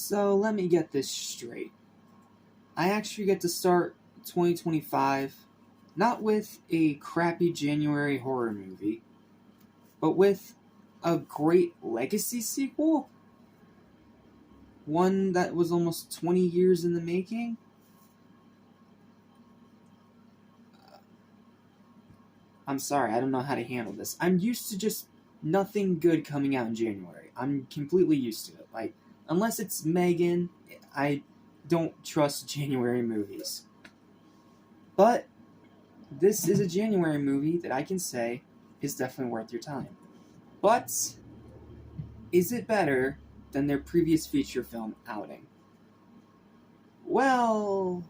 So let me get this straight. I actually get to start 2025 not with a crappy January horror movie, but with a great legacy sequel? One that was almost 20 years in the making? I'm sorry, I don't know how to handle this. I'm used to just nothing good coming out in January. I'm completely used to it. Like, unless it's Megan, I don't trust January movies. But this is a January movie that I can say is definitely worth your time. But is it better than their previous feature film outing? Well,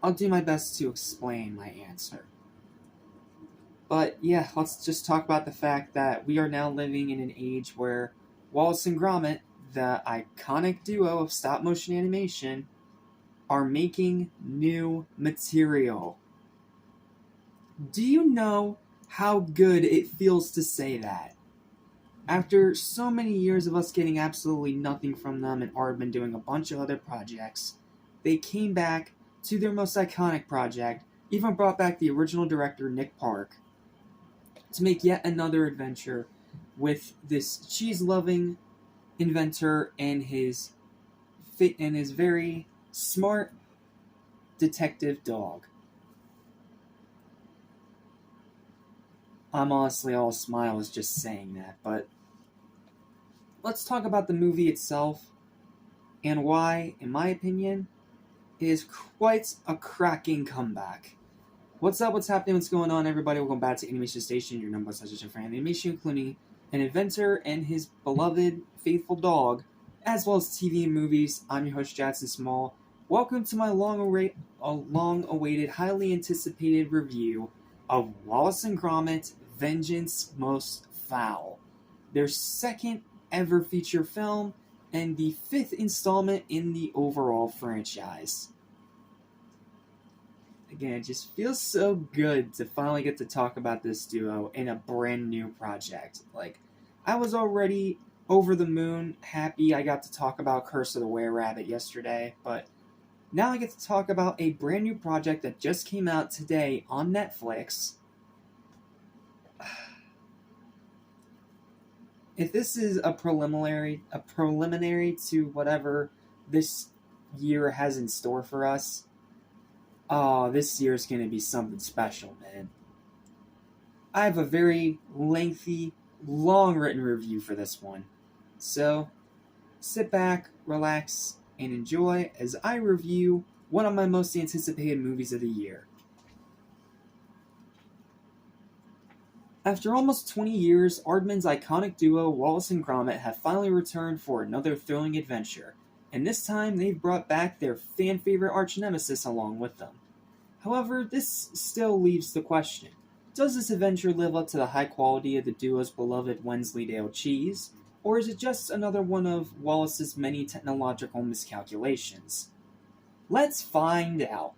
I'll do my best to explain my answer. But yeah, let's just talk about the fact that we are now living in an age where Wallace and Gromit, the iconic duo of stop motion animation, are making new material. Do you know how good it feels to say that? After so many years of us getting absolutely nothing from them and Aardman doing a bunch of other projects, they came back to their most iconic project, even brought back the original director Nick Park, to make yet another adventure with this cheese-loving inventor and his very smart detective dog. I'm honestly all smiles just saying that, but let's talk about the movie itself and why, in my opinion, it is quite a cracking comeback. What's up, what's happening, what's going on, everybody? Welcome back to Animation Station, your number one suggestion for animation, including an inventor and his beloved, faithful dog, as well as TV and movies. I'm your host, Jadson Small. Welcome to my long-awaited, highly anticipated review of Wallace and Gromit, Vengeance Most Fowl, their second ever feature film, and the fifth installment in the overall franchise. Again, it just feels so good to finally get to talk about this duo in a brand new project. Like, I was already over the moon happy I got to talk about Curse of the Were-Rabbit yesterday, but now I get to talk about a brand new project that just came out today on Netflix. If this is a preliminary to whatever this year has in store for us, oh, this year's going to be something special, man. I have a very lengthy, long-written review for this one. So, sit back, relax, and enjoy as I review one of my most anticipated movies of the year. After almost 20 years, Aardman's iconic duo Wallace and Gromit have finally returned for another thrilling adventure, and this time they've brought back their fan-favorite arch-nemesis along with them. However, this still leaves the question, does this adventure live up to the high quality of the duo's beloved Wensleydale cheese, or is it just another one of Wallace's many technological miscalculations? Let's find out.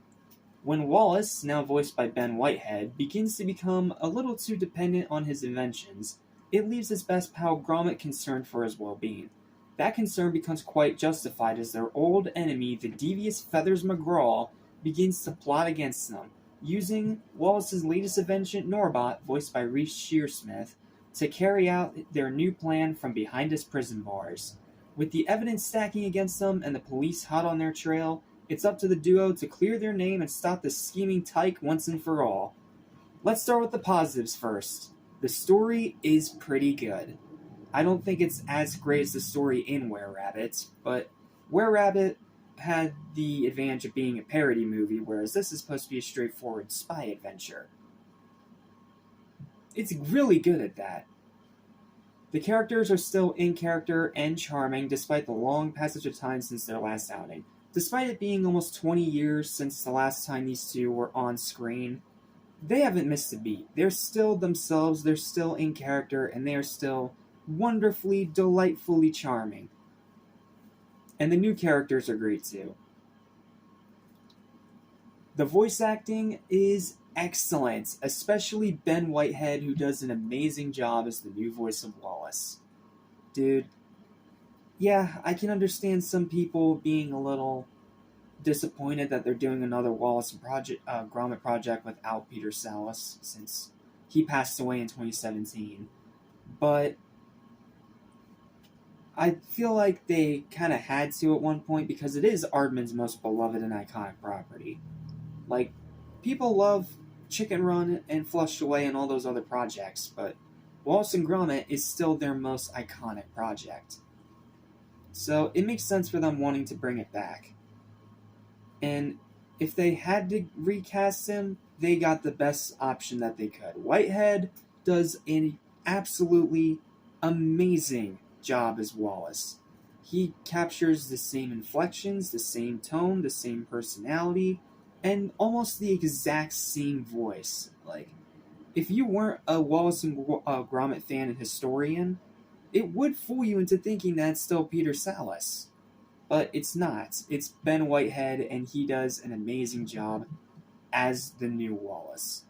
When Wallace, now voiced by Ben Whitehead, begins to become a little too dependent on his inventions, it leaves his best pal Gromit concerned for his well-being. That concern becomes quite justified as their old enemy, the devious Feathers McGraw, begins to plot against them, using Wallace's latest invention, Norbot, voiced by Reese Shearsmith, to carry out their new plan from behind his prison bars. With the evidence stacking against them and the police hot on their trail, it's up to the duo to clear their name and stop this scheming tyke once and for all. Let's start with the positives first. The story is pretty good. I don't think it's as great as the story in Were-Rabbit, but Were-Rabbit had the advantage of being a parody movie, whereas this is supposed to be a straightforward spy adventure. It's really good at that. The characters are still in character and charming despite the long passage of time since their last outing. Despite it being almost 20 years since the last time these two were on screen, they haven't missed a beat. They're still themselves, they're still in character, and they are still wonderfully, delightfully charming. And the new characters are great too. The voice acting is excellent, especially Ben Whitehead, who does an amazing job as the new voice of Wallace. Dude, Yeah, I can understand some people being a little disappointed that they're doing another Gromit project without Peter Sallis since he passed away in 2017. But I feel like they kind of had to at one point because it is Aardman's most beloved and iconic property. Like, people love Chicken Run and Flushed Away and all those other projects, but Wallace and Gromit is still their most iconic project. So it makes sense for them wanting to bring it back. And if they had to recast him, they got the best option that they could. Whitehead does an absolutely amazing job as Wallace. He captures the same inflections, the same tone, the same personality, and almost the exact same voice. Like, if you weren't a Wallace and Gromit fan and historian, it would fool you into thinking that's still Peter Sallis. But it's not. It's Ben Whitehead, and he does an amazing job as the new Wallace.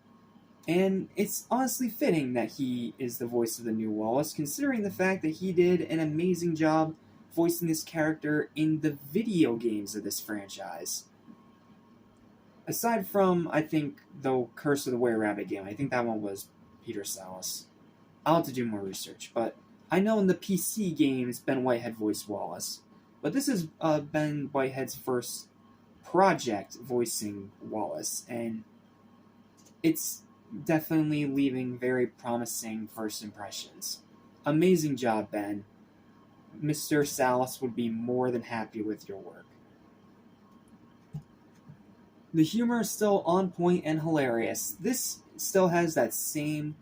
And it's honestly fitting that he is the voice of the new Wallace, considering the fact that he did an amazing job voicing this character in the video games of this franchise. Aside from, I think, the Curse of the Were-Rabbit game, I think that one was Peter Sallis. I'll have to do more research, but I know in the PC games, Ben Whitehead voiced Wallace. But this is Ben Whitehead's first project voicing Wallace, and it's definitely leaving very promising first impressions. Amazing job, Ben. Mr. Sallis would be more than happy with your work. The humor is still on point and hilarious. This still has that same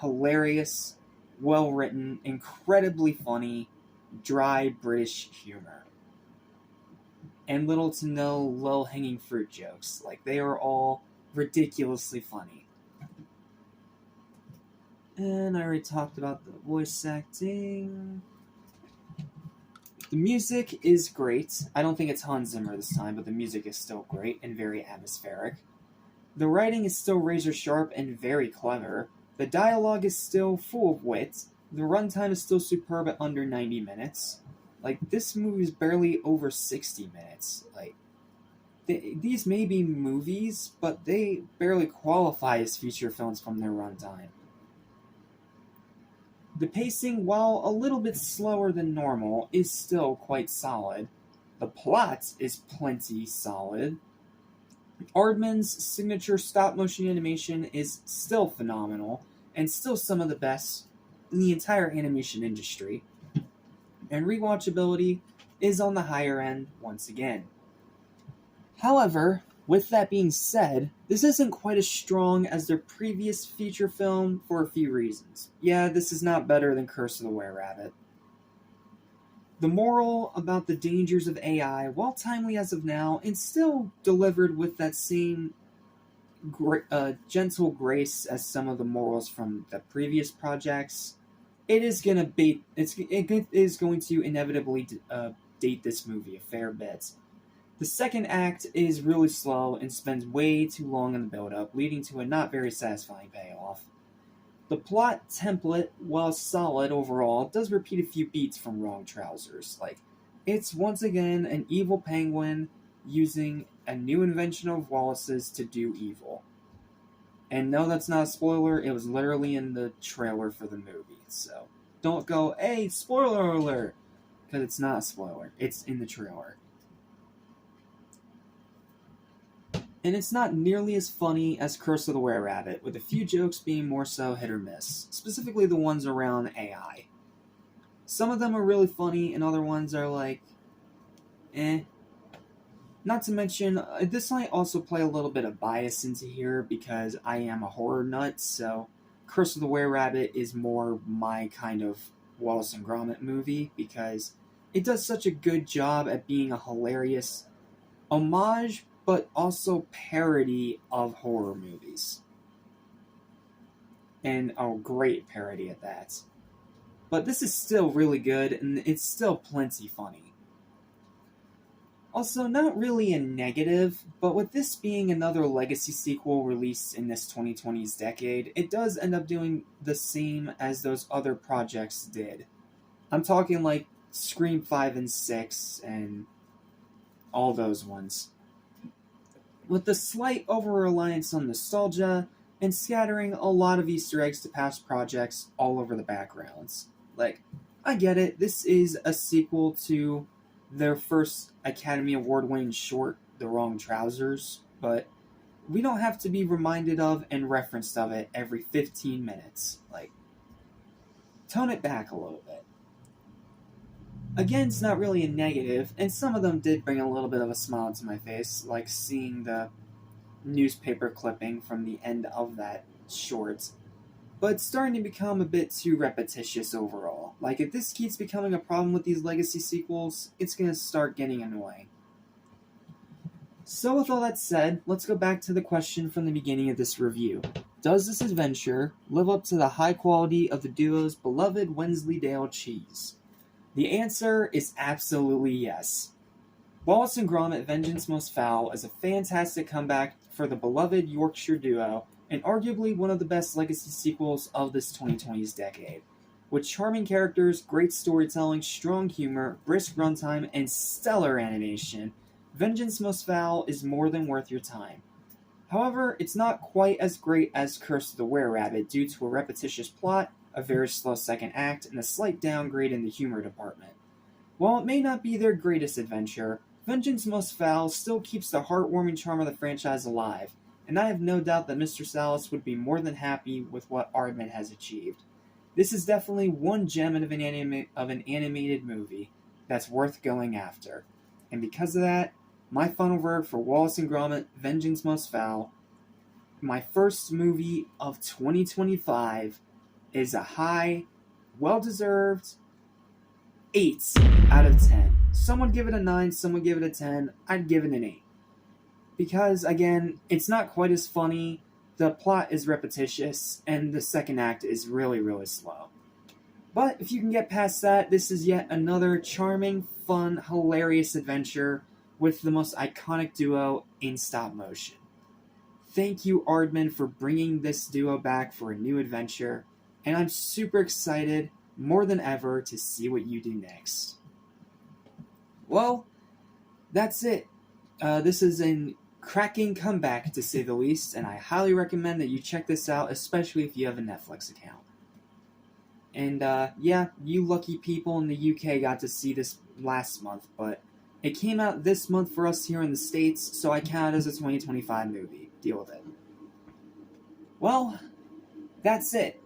hilarious, well-written, incredibly funny, dry British humor. And little to no low-hanging fruit jokes. Like, they are all ridiculously funny. And I already talked about the voice acting. The music is great. I don't think it's Hans Zimmer this time, but the music is still great and very atmospheric. The writing is still razor sharp and very clever. The dialogue is still full of wit. The runtime is still superb at under 90 minutes. Like, this movie is barely over 60 minutes. Like, these may be movies, but they barely qualify as feature films from their runtime. The pacing, while a little bit slower than normal, is still quite solid. The plot is plenty solid. Aardman's signature stop-motion animation is still phenomenal, and still some of the best in the entire animation industry. And rewatchability is on the higher end once again. However, with that being said, this isn't quite as strong as their previous feature film for a few reasons. Yeah, this is not better than Curse of the Were-Rabbit. The moral about the dangers of AI, while timely as of now, it's still delivered with that same gentle grace as some of the morals from the previous projects. It is going to inevitably date this movie a fair bit. The second act is really slow and spends way too long in the build-up, leading to a not very satisfying payoff. The plot template, while solid overall, does repeat a few beats from Wrong Trousers. Like, it's once again an evil penguin using a new invention of Wallace's to do evil. And no, that's not a spoiler, it was literally in the trailer for the movie, so don't go, hey, spoiler alert! Because it's not a spoiler, it's in the trailer. And it's not nearly as funny as Curse of the Were-Rabbit, with a few jokes being more so hit or miss, specifically the ones around AI. Some of them are really funny, and other ones are like, eh. Not to mention, this might also play a little bit of bias into here, because I am a horror nut, so Curse of the Were-Rabbit is more my kind of Wallace and Gromit movie, because it does such a good job at being a hilarious homage, but also parody of horror movies. And a great parody at that. But this is still really good, and it's still plenty funny. Also, not really a negative, but with this being another legacy sequel released in this 2020s decade, it does end up doing the same as those other projects did. I'm talking like Scream 5 and 6, and all those ones. With a slight over-reliance on nostalgia, and scattering a lot of Easter eggs to past projects all over the backgrounds. Like, I get it, this is a sequel to their first Academy Award-winning short, The Wrong Trousers, but we don't have to be reminded of and referenced of it every 15 minutes. Like, tone it back a little bit. Again, it's not really a negative, and some of them did bring a little bit of a smile to my face, like seeing the newspaper clipping from the end of that short, but it's starting to become a bit too repetitious overall. Like, if this keeps becoming a problem with these legacy sequels, it's gonna start getting annoying. So with all that said, let's go back to the question from the beginning of this review. Does this adventure live up to the high quality of the duo's beloved Wensleydale cheese? The answer is absolutely yes. Wallace and Gromit Vengeance Most Fowl is a fantastic comeback for the beloved Yorkshire duo, and arguably one of the best legacy sequels of this 2020s decade. With charming characters, great storytelling, strong humor, brisk runtime, and stellar animation, Vengeance Most Fowl is more than worth your time. However, it's not quite as great as Curse of the Were-Rabbit due to a repetitious plot, a very slow second act, and a slight downgrade in the humor department. While it may not be their greatest adventure, Vengeance Most Fowl still keeps the heartwarming charm of the franchise alive, and I have no doubt that Mr. Salas would be more than happy with what Aardman has achieved. This is definitely one gem of an animated movie that's worth going after. And because of that, my final verdict for Wallace and Gromit Vengeance Most Fowl, my first movie of 2025, is a high, well-deserved 8 out of 10. Some would give it a 9, some would give it a 10. I'd give it an 8. Because, again, it's not quite as funny, the plot is repetitious, and the second act is really, really slow. But if you can get past that, this is yet another charming, fun, hilarious adventure with the most iconic duo in stop motion. Thank you, Aardman, for bringing this duo back for a new adventure, and I'm super excited, more than ever, to see what you do next. Well, that's it. This is a cracking comeback, to say the least, and I highly recommend that you check this out, especially if you have a Netflix account. And, yeah, you lucky people in the UK got to see this last month, but it came out this month for us here in the States, so I count it as a 2025 movie. Deal with it. Well, that's it.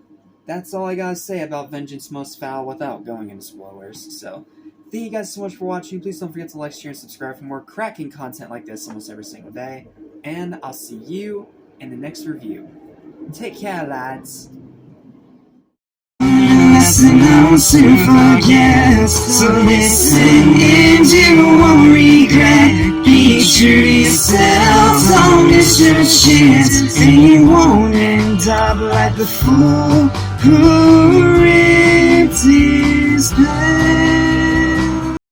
That's all I gotta say about Vengeance Most Fowl without going into spoilers. So, thank you guys so much for watching. Please don't forget to like, share, and subscribe for more cracking content like this almost every single day. And I'll see you in the next review. Take care, lads. Lesson I'll soon forget. So listen and you won't regret. Be true to yourself, don't miss your chance, and you won't end up like the fool who